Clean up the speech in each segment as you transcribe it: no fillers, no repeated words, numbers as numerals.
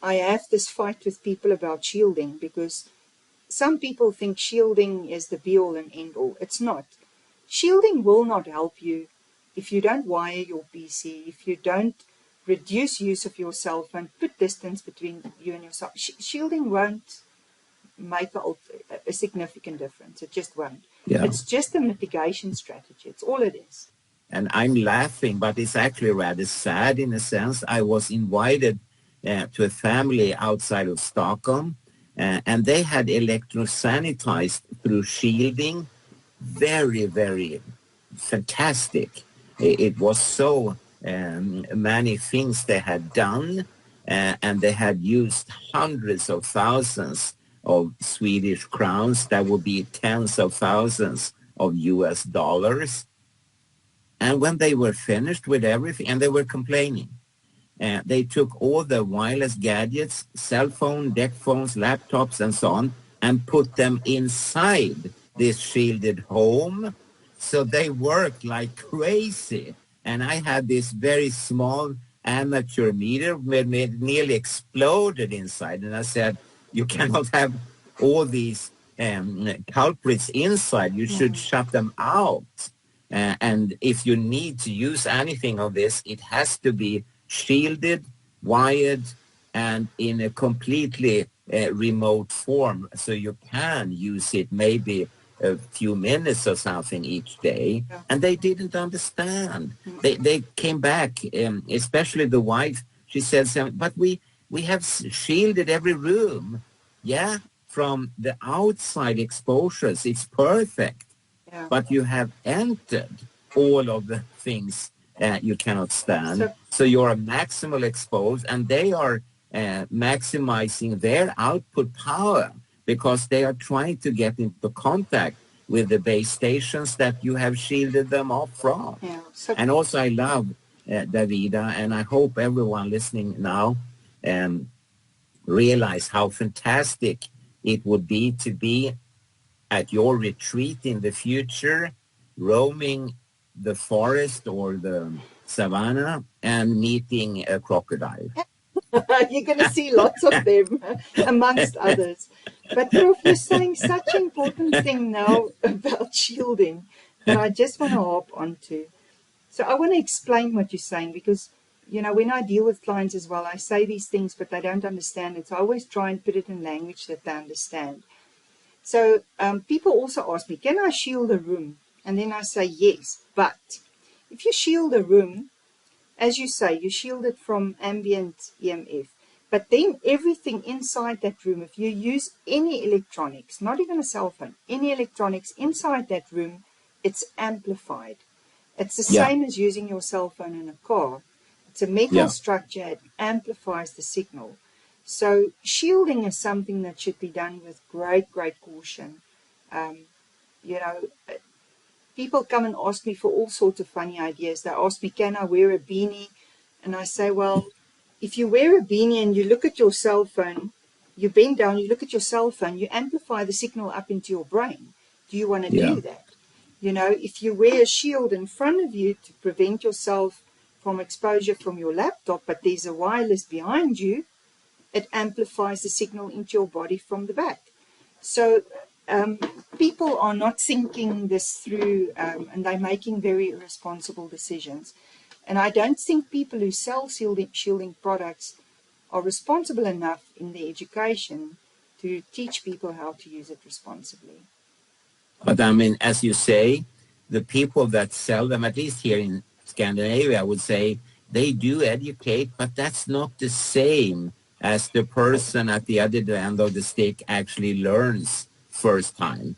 I have this fight with people about shielding, because some people think shielding is the be-all and end-all. It's not. Shielding will not help you if you don't wire your PC, if you don't reduce use of your cell phone, put distance between you and yourself. Shielding won't make a significant difference. It just won't. Yeah. It's just a mitigation strategy. It's all it is. And I'm laughing, but it's actually rather sad in a sense. I was invited to a family outside of Stockholm, and they had electrosanitized through shielding. Very, very fantastic. It was so many things they had done, and they had used hundreds of thousands of Swedish crowns. That would be tens of thousands of US dollars. And when they were finished with everything, and they were complaining, they took all the wireless gadgets, cell phone, deck phones, laptops, and so on, and put them inside this shielded home. So they worked like crazy. And I had this very small amateur meter that nearly exploded inside. And I said, you cannot have all these culprits inside. You should shut them out. And if you need to use anything of this, it has to be shielded, wired, and in a completely remote form, so you can use it maybe a few minutes or something each day. And they didn't understand. They came back, especially the wife. She said, but we have shielded every room. Yeah, from the outside exposures, it's perfect. Yeah. But you have entered all of the things you cannot stand. So you're maximal exposed, and they are maximizing their output power because they are trying to get into contact with the base stations that you have shielded them off from. Yeah. And also I love Davida, and I hope everyone listening now realize how fantastic it would be to be at your retreat in the future, roaming the forest or the savannah and meeting a crocodile. You're going to see lots of them, amongst others. But Prof, you're saying such an important thing now about shielding that I just want to hop onto. So I want to explain what you're saying, because, you know, when I deal with clients as well, I say these things, but they don't understand it. So I always try and put it in language that they understand. So people also ask me, can I shield a room? And then I say, yes, but if you shield a room, as you say, you shield it from ambient EMF. But then everything inside that room, if you use any electronics, not even a cell phone, any electronics inside that room, it's amplified. It's the same as using your cell phone in a car. It's a metal structure. It amplifies the signal. So shielding is something that should be done with great, great caution. You know, people come and ask me for all sorts of funny ideas. They ask me, can I wear a beanie? And I say, well, if you wear a beanie and you look at your cell phone, you bend down, you look at your cell phone, you amplify the signal up into your brain. Do you want to do that? You know, if you wear a shield in front of you to prevent yourself from exposure from your laptop, but there's a wireless behind you, it amplifies the signal into your body from the back. So people are not thinking this through, and they're making very irresponsible decisions. And I don't think people who sell shielding products are responsible enough in their education to teach people how to use it responsibly. But I mean, as you say, the people that sell them, at least here in Scandinavia, I would say, they do educate, but that's not the same as the person at the other end of the stick actually learns first time.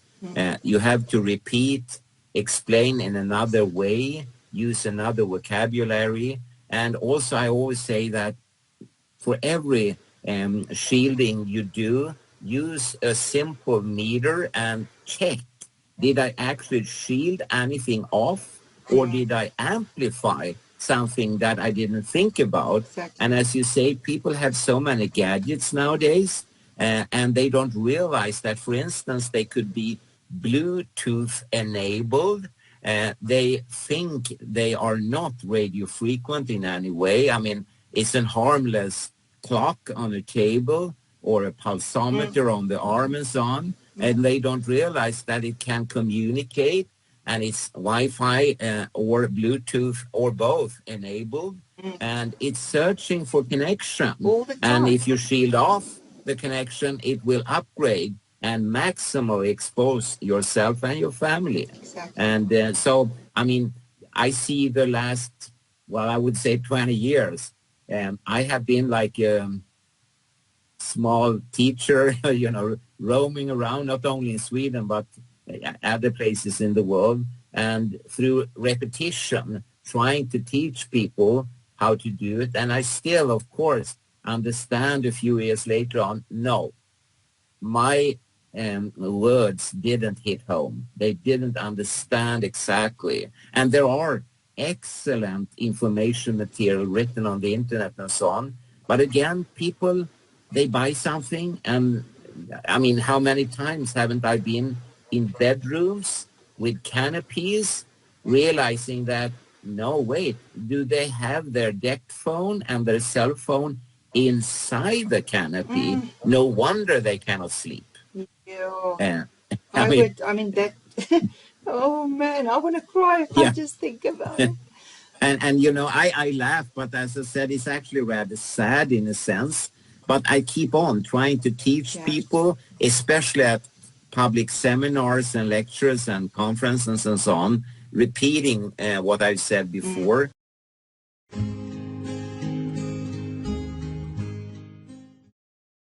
You have to repeat, explain in another way, use another vocabulary. And also I always say that for every shielding you do, use a simple meter and check, did I actually shield anything off, or did I amplify something that I didn't think about? Exactly. And as you say, people have so many gadgets nowadays, and they don't realize that, for instance, they could be Bluetooth enabled. They think they are not radio frequent in any way. I mean, it's a harmless clock on a table or a pulsometer on the arm and so on, and they don't realize that it can communicate, and it's Wi-Fi or Bluetooth or both enabled, and it's searching for connection. All the And time. if you shield off the connection, it will upgrade and maximally expose yourself and your family. Exactly. And so, I mean, I see the last, well, I would say 20 years, I have been like small teacher, roaming around, not only in Sweden, but other places in the world. And through repetition, trying to teach people how to do it. And I still, of course, understand a few years later on, no, my words didn't hit home. They didn't understand exactly. And there are excellent information material written on the internet and so on. But again, people, they buy something, and I mean, how many times haven't I been in bedrooms with canopies, realizing that, no, wait, do they have their deck phone and their cell phone inside the canopy? No wonder they cannot sleep. Yeah. I mean, That, oh man, I want to cry if I yeah. just think about it. And I laugh, but as I said, it's actually rather sad in a sense. But I keep on trying to teach people, especially at public seminars and lectures and conferences and so on, repeating what I've said before.